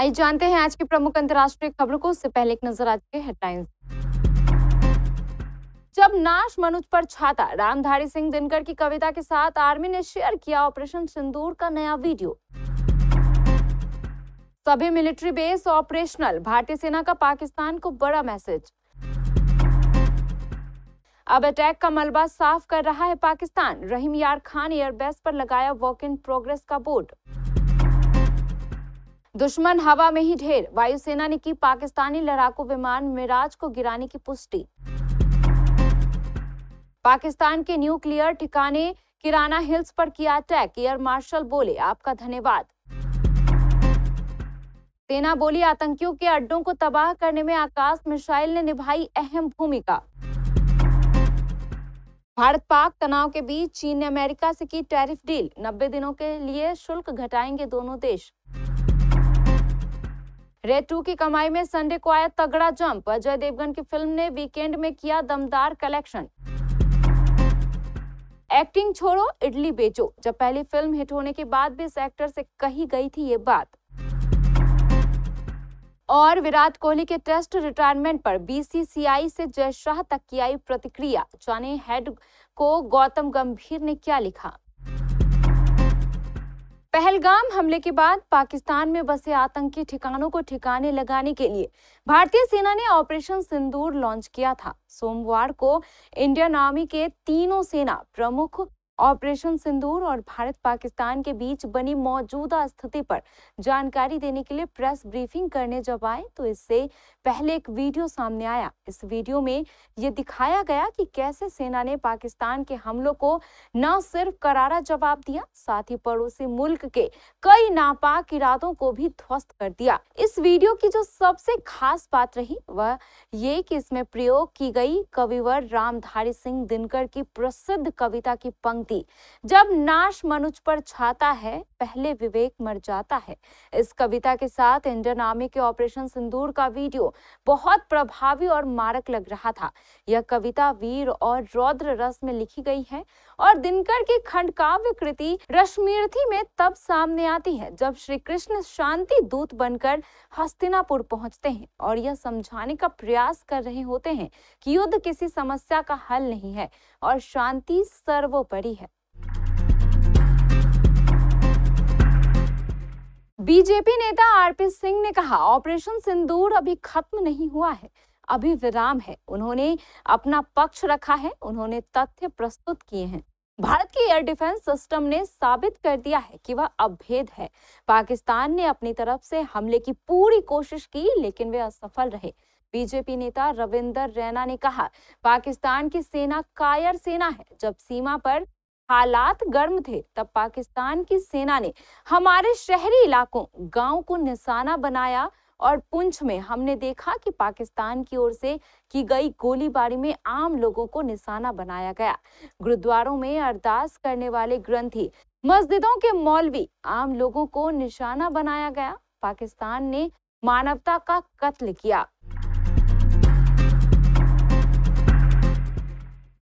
आइए जानते हैं आज की प्रमुख अंतर्राष्ट्रीय खबरों को। उससे पहले एक नजर आज के हेडलाइंस। जब नाश मनुज पर छाता, रामधारी सिंह दिनकर की कविता के साथ आर्मी ने शेयर किया ऑपरेशन सिंदूर का नया वीडियो। सभी मिलिट्री बेस ऑपरेशनल, भारतीय सेना का पाकिस्तान को बड़ा मैसेज। अब अटैक का मलबा साफ कर रहा है पाकिस्तान, रहीम यार खान एयरबेस पर लगाया वर्क इन प्रोग्रेस का बोर्ड। दुश्मन हवा में ही ढेर, वायुसेना ने की पाकिस्तानी लड़ाकू विमान मिराज को गिराने की पुष्टि। पाकिस्तान के न्यूक्लियर ठिकाने किराना हिल्स पर किया अटैक, एयर मार्शल बोले आपका धन्यवाद। सेना बोली आतंकियों के अड्डों को तबाह करने में आकाश मिसाइल ने निभाई अहम भूमिका। भारत पाक तनाव के बीच चीन ने अमेरिका से की टैरिफ डील, 90 दिनों के लिए शुल्क घटाएंगे दोनों देश। रेड 2 की कमाई में संडे को आया तगड़ा जंप, अजय देवगन की फिल्म ने वीकेंड में किया दमदार कलेक्शन। एक्टिंग छोड़ो इडली बेचो, जब पहली फिल्म हिट होने के बाद भी इस एक्टर से कही गई थी ये बात। और विराट कोहली के टेस्ट रिटायरमेंट पर बीसीसीआई से जय शाह तक की आई प्रतिक्रिया, जाने हेड को गौतम गंभीर ने क्या लिखा। पहलगाम हमले के बाद पाकिस्तान में बसे आतंकी ठिकानों को ठिकाने लगाने के लिए भारतीय सेना ने ऑपरेशन सिंदूर लॉन्च किया था। सोमवार को इंडियन आर्मी के तीनों सेना प्रमुख ऑपरेशन सिंदूर और भारत पाकिस्तान के बीच बनी मौजूदा स्थिति पर जानकारी देने के लिए प्रेस ब्रीफिंग करने जब आए तो इससे पहले एक वीडियो सामने आया। इस वीडियो में ये दिखाया गया कि कैसे सेना ने पाकिस्तान के हमलों को न सिर्फ करारा जवाब दिया, साथ ही पड़ोसी मुल्क के कई नापाक इरादों को भी ध्वस्त कर दिया। इस वीडियो की जो सबसे खास बात रही वह ये कि इसमें प्रयोग की गई कविवर रामधारी सिंह दिनकर की प्रसिद्ध कविता की पंक्ति, जब नाश मनुज पर छाता है पहले विवेक मर जाता है। इस कविता के साथ इंडियन आर्मी के ऑपरेशन सिंदूर का वीडियो बहुत प्रभावी और मारक लग रहा था। यह कविता वीर और रौद्र रस में लिखी गई है और दिनकर की खंडकाव्य कृति रश्मिरथी में तब सामने आती है जब श्री कृष्ण शांति दूत बनकर हस्तिनापुर पहुंचते हैं और यह समझाने का प्रयास कर रहे होते हैं कि युद्ध किसी समस्या का हल नहीं है और शांति सर्वोपरि है। बीजेपी नेता आरपी सिंह ने कहा ऑपरेशन सिंदूर अभी खत्म नहीं हुआ है, अभी विराम है। उन्होंने अपना पक्ष रखा है, उन्होंने तथ्य प्रस्तुत किए हैं। भारत की एयर डिफेंस सिस्टम ने साबित कर दिया है कि वह अभेद है। पाकिस्तान ने अपनी तरफ से हमले की पूरी कोशिश की लेकिन वे असफल रहे। बीजेपी नेता रविंदर रैना ने कहा पाकिस्तान की सेना कायर सेना है। जब सीमा पर हालात गर्म थे तब पाकिस्तान की सेना ने हमारे शहरी इलाकों गांव को निशाना बनाया और पुंछ में हमने देखा कि पाकिस्तान की ओर से की गई गोलीबारी में आम लोगों को निशाना बनाया गया। गुरुद्वारों में अरदास करने वाले ग्रंथी, मस्जिदों के मौलवी, आम लोगों को निशाना बनाया गया। पाकिस्तान ने मानवता का कत्ल किया।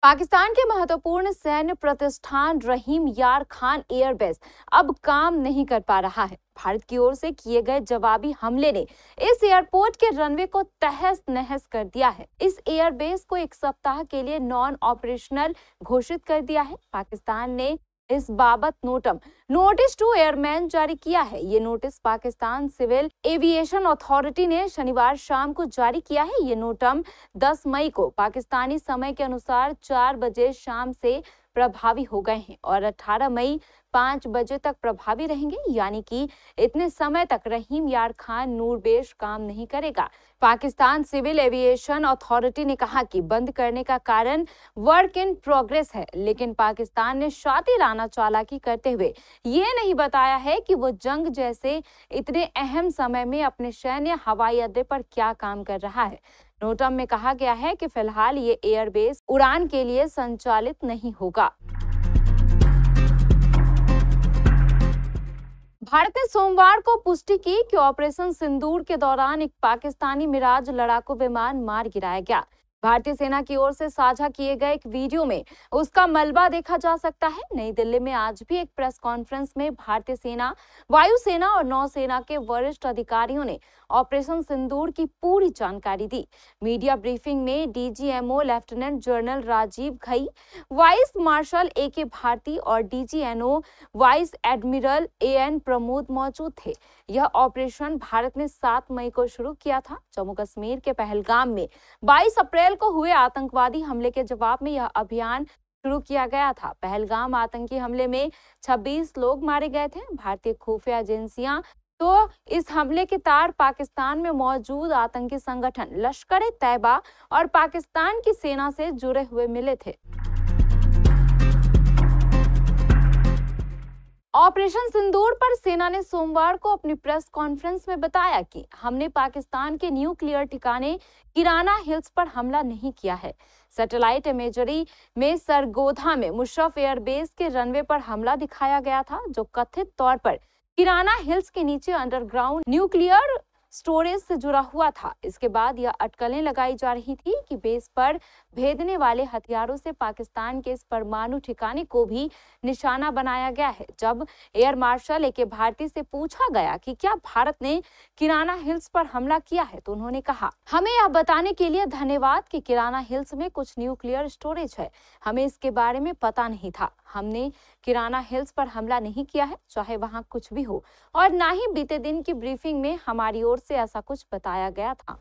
पाकिस्तान के महत्वपूर्ण सैन्य प्रतिष्ठान रहीम यार खान एयरबेस अब काम नहीं कर पा रहा है। भारत की ओर से किए गए जवाबी हमले ने इस एयरपोर्ट के रनवे को तहस नहस कर दिया है। इस एयरबेस को एक सप्ताह के लिए नॉन ऑपरेशनल घोषित कर दिया है। पाकिस्तान ने इस बाबत नोटिस टू एयरमैन जारी किया है। ये notice Pakistan civil aviation authority ने शनिवार शाम को जारी किया है। ये नोटम 10 मई को पाकिस्तानी समय के अनुसार 4 बजे शाम से प्रभावी हो गए हैं और 18 मई 5 बजे तक प्रभावी रहेंगे, यानी कि इतने समय तक रहीम यार खान नूरबेश काम नहीं करेगा। पाकिस्तान सिविल एविएशन अथॉरिटी ने कहा कि बंद करने का कारण वर्क इन प्रोग्रेस है, लेकिन पाकिस्तान ने शातिराना चालाकी करते हुए ये नहीं बताया है कि वो जंग जैसे इतने अहम समय में अपने सैन्य हवाई अड्डे पर क्या काम कर रहा है। नोटम में कहा गया है कि फिलहाल ये एयरबेस उड़ान के लिए संचालित नहीं होगा। भारत ने सोमवार को पुष्टि की कि ऑपरेशन सिंदूर के दौरान एक पाकिस्तानी मिराज लड़ाकू विमान मार गिराया गया। भारतीय सेना की ओर से साझा किए गए एक वीडियो में उसका मलबा देखा जा सकता है। नई दिल्ली में आज भी एक प्रेस कॉन्फ्रेंस में भारतीय सेना, वायुसेना और नौसेना के वरिष्ठ अधिकारियों ने ऑपरेशन सिंदूर की पूरी जानकारी दी। मीडिया ब्रीफिंग में DGMO lieutenant general Rajiv Ghai, vice marshal AK Bharti और DGNO vice admiral AN Pramod मौजूद थे। यह ऑपरेशन भारत ने 7 मई को शुरू किया था। जम्मू कश्मीर के पहलगाम में 22 अप्रैल को हुए आतंकवादी हमले के जवाब में यह अभियान शुरू किया गया था। पहलगाम आतंकी हमले में 26 लोग मारे गए थे। भारतीय खुफिया एजेंसियां तो इस हमले के तार पाकिस्तान में मौजूद आतंकी संगठन लश्कर-ए-तैयबा और पाकिस्तान की सेना से जुड़े हुए मिले थे। ऑपरेशन सिंदूर पर सेना ने सोमवार को अपनी प्रेस कॉन्फ्रेंस में बताया कि हमने पाकिस्तान के न्यूक्लियर ठिकाने किराना हिल्स पर हमला नहीं किया है। सैटेलाइट इमेजरी में सरगोधा में मुशर्रफ एयरबेस के रनवे पर हमला दिखाया गया था, जो कथित तौर पर किराना हिल्स के नीचे अंडरग्राउंड न्यूक्लियर स्टोरेज से जुड़ा हुआ था। इसके बाद यह अटकलें लगाई जा रही थी कि बेस पर भेदने वाले हथियारों से पाकिस्तान के इस परमाणु ठिकाने को भी निशाना बनाया गया है। जब एयर मार्शल AK भारती से पूछा गया कि क्या भारत ने किराना हिल्स पर हमला किया है, तो उन्होंने कहा, हमें यह बताने के लिए धन्यवाद कि किराना हिल्स में कुछ न्यूक्लियर स्टोरेज है। हमें इसके बारे में पता नहीं था। हमने किराना हिल्स पर हमला नहीं किया है, चाहे वहां कुछ भी हो, और ना ही बीते दिन की ब्रीफिंग में हमारी ओर से ऐसा कुछ बताया गया था।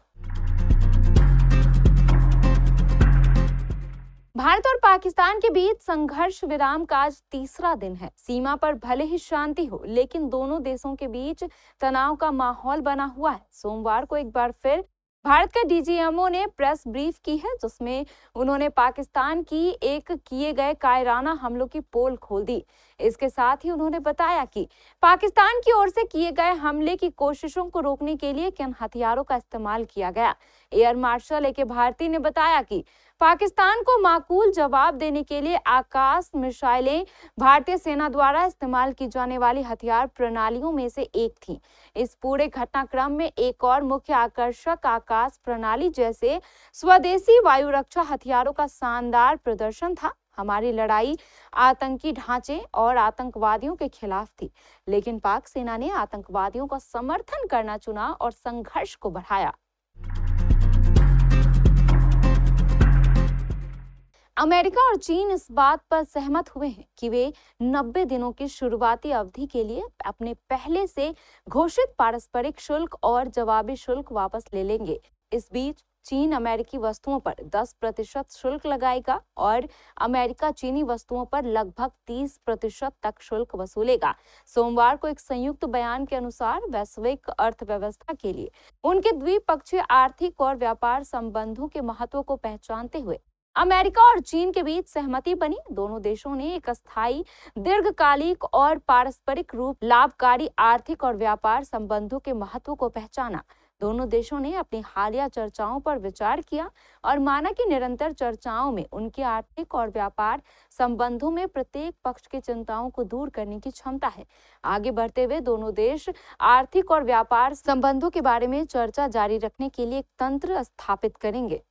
भारत और पाकिस्तान के बीच संघर्ष विराम का आज तीसरा दिन है। सीमा पर भले ही शांति हो, लेकिन दोनों देशों के बीच तनाव का माहौल बना हुआ है। सोमवार को एक बार फिर भारत के DGMO ने प्रेस ब्रीफ की है, जिसमें उन्होंने पाकिस्तान की एक किए गए कायराना हमलों की पोल खोल दी। इसके साथ ही उन्होंने बताया कि पाकिस्तान की ओर से किए गए हमले की कोशिशों को रोकने के लिए किन हथियारों का इस्तेमाल किया गया। एयर मार्शल AK भारती ने बताया कि पाकिस्तान को माकूल जवाब देने के लिए आकाश मिसाइलें भारतीय सेना द्वारा इस्तेमाल की जाने वाली हथियार प्रणालियों में से एक थी। इस पूरे घटनाक्रम में एक और मुख्य आकर्षक आकाश प्रणाली जैसे स्वदेशी वायु रक्षा हथियारों का शानदार प्रदर्शन था। हमारी लड़ाई आतंकी ढांचे और आतंकवादियों के खिलाफ थी, लेकिन पाक सेना ने आतंकवादियों का समर्थन करना चुना और संघर्ष को बढ़ाया। अमेरिका और चीन इस बात पर सहमत हुए हैं कि वे 90 दिनों की शुरुआती अवधि के लिए अपने पहले से घोषित पारस्परिक शुल्क और जवाबी शुल्क वापस ले लेंगे। इस बीच चीन अमेरिकी वस्तुओं पर 10% शुल्क लगाएगा और अमेरिका चीनी वस्तुओं पर लगभग 30% तक शुल्क वसूलेगा। सोमवार को एक संयुक्त बयान के अनुसार वैश्विक अर्थव्यवस्था के लिए उनके द्विपक्षीय आर्थिक और व्यापार संबंधों के महत्व को पहचानते हुए अमेरिका और चीन के बीच सहमति बनी। दोनों देशों ने एक अस्थायी, दीर्घकालिक और पारस्परिक रूप लाभकारी आर्थिक और व्यापार संबंधों के महत्व को पहचाना। दोनों देशों ने अपनी हालिया चर्चाओं पर विचार किया और माना कि निरंतर चर्चाओं में उनके आर्थिक और व्यापार संबंधों में प्रत्येक पक्ष की चिंताओं को दूर करने की क्षमता है। आगे बढ़ते हुए दोनों देश आर्थिक और व्यापार संबंधों के बारे में चर्चा जारी रखने के लिए एक तंत्र स्थापित करेंगे।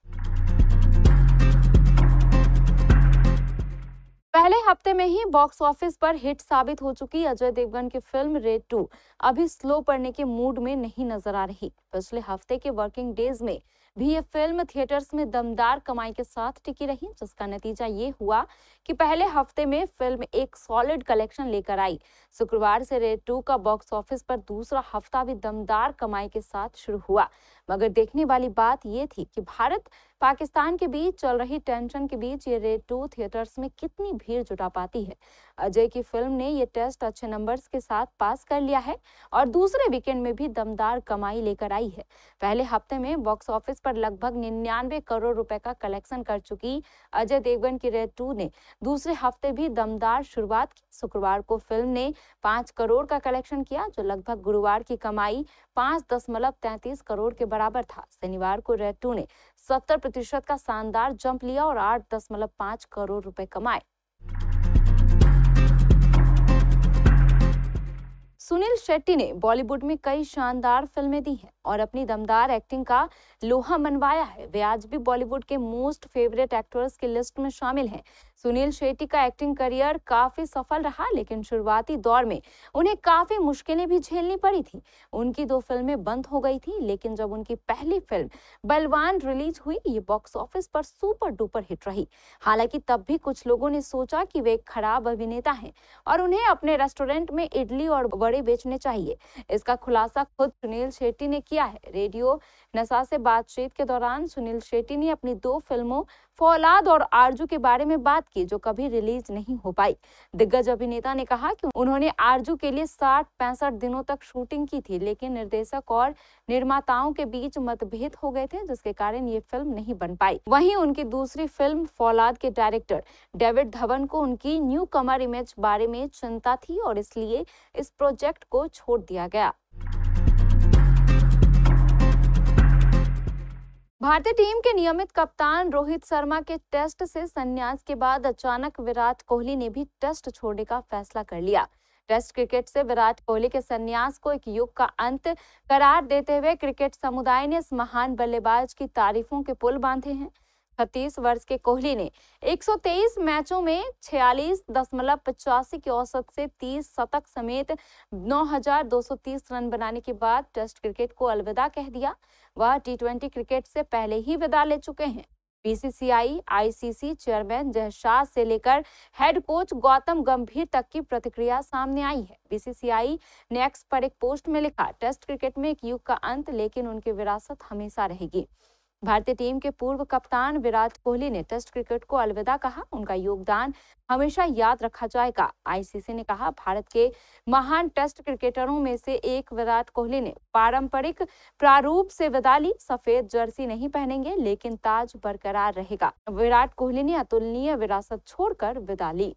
पहले हफ्ते में ही बॉक्स ऑफिस पर हिट साबित हो चुकी अजय देवगन की फिल्म रेड 2 अभी स्लो पड़ने के मूड में नहीं नजर आ रही। पिछले हफ्ते के वर्किंग डेज में भी ये फिल्म थिएटर्स में दमदार कमाई के साथ टिकी रही, जिसका नतीजा ये हुआ कि पहले हफ्ते में फिल्म एक सॉलिड कलेक्शन लेकर आई। शुक्रवार से रेड 2 का बॉक्स ऑफिस पर दूसरा हफ्ता भी दमदार कमाई के साथ शुरू हुआ। मगर देखने वाली बात ये थी कि भारत पाकिस्तान के बीच चल रही टेंशन के बीच ये रेड 2 थिएटर्स में कितनी भीड़ जुटा पाती है। अजय की फिल्म ने ये टेस्ट अच्छे नंबर्स के साथ पास कर लिया है और दूसरे वीकेंड में भी दमदार कमाई लेकर आई है। पहले हफ्ते में बॉक्स ऑफिस पर लगभग 99 करोड़ रुपए का कलेक्शन कर चुकी अजय देवगन की रेड 2 ने दूसरे हफ्ते भी दमदार शुरुआत की। शुक्रवार को फिल्म ने 5 करोड़ का कलेक्शन किया, जो लगभग गुरुवार की कमाई 5.33 करोड़ के बराबर था। शनिवार को रेड 2 ने 70% का शानदार जंप लिया और 8.5 करोड़ रुपए कमाए। सुनील शेट्टी ने बॉलीवुड में कई शानदार फिल्में दी हैं और अपनी दमदार एक्टिंग का लोहा मनवाया है। वे आज भी बॉलीवुड के मोस्ट फेवरेट एक्टर्स की लिस्ट में शामिल हैं। सुनील शेट्टी का एक्टिंग करियर काफी सफल रहा, लेकिन शुरुआती दौर में उन्हें काफी मुश्किलें भी झेलनी पड़ी थी। उनकी 2 फिल्में बंद हो गई थी, लेकिन जब उनकी पहली फिल्म बलवान रिलीज हुई, ये बॉक्स ऑफिस पर सुपर डुपर हिट रही। हालांकि तब भी कुछ लोगों ने सोचा कि वे एक खराब अभिनेता हैं और उन्हें अपने रेस्टोरेंट में इडली और वड़े बेचने चाहिए। इसका खुलासा खुद सुनील शेट्टी ने किया है। रेडियो नशा से बातचीत के दौरान सुनील शेट्टी ने अपनी 2 फिल्मों फौलाद और आरजू के बारे में बात की, जो कभी रिलीज नहीं हो पाई। दिग्गज अभिनेता ने कहा कि उन्होंने आरजू के लिए 60-65 दिनों तक शूटिंग की थी, लेकिन निर्देशक और निर्माताओं के बीच मतभेद हो गए थे, जिसके कारण ये फिल्म नहीं बन पाई। वहीं उनकी दूसरी फिल्म फौलाद के डायरेक्टर डेविड धवन को उनकी न्यू कमर इमेज बारे में चिंता थी और इसलिए इस प्रोजेक्ट को छोड़ दिया गया। भारतीय टीम के नियमित कप्तान रोहित शर्मा के टेस्ट से संन्यास के बाद अचानक विराट कोहली ने भी टेस्ट छोड़ने का फैसला कर लिया। टेस्ट क्रिकेट से विराट कोहली के संन्यास को एक युग का अंत करार देते हुए क्रिकेट समुदाय ने इस महान बल्लेबाज की तारीफों के पुल बांधे हैं। 36 वर्ष के कोहली ने 123 मैचों में 46.85 की औसत से 30 शतक समेत 9,230 रन बनाने के बाद टेस्ट क्रिकेट को अलविदा कह दिया। वह टी20 क्रिकेट से पहले ही विदा ले चुके हैं। BCCI, ICC chairman Jay Shah से लेकर हेड कोच गौतम गंभीर तक की प्रतिक्रिया सामने आई है। बीसीसीआई ने एक्स पर एक पोस्ट में लिखा, टेस्ट क्रिकेट में एक युग का अंत, लेकिन उनकी विरासत हमेशा रहेगी। भारतीय टीम के पूर्व कप्तान विराट कोहली ने टेस्ट क्रिकेट को अलविदा कहा। उनका योगदान हमेशा याद रखा जाएगा। आईसीसी ने कहा, भारत के महान टेस्ट क्रिकेटरों में से एक विराट कोहली ने पारंपरिक प्रारूप से विदा ली। सफेद जर्सी नहीं पहनेंगे, लेकिन ताज बरकरार रहेगा। विराट कोहली ने अतुलनीय विरासत छोड़कर विदा ली।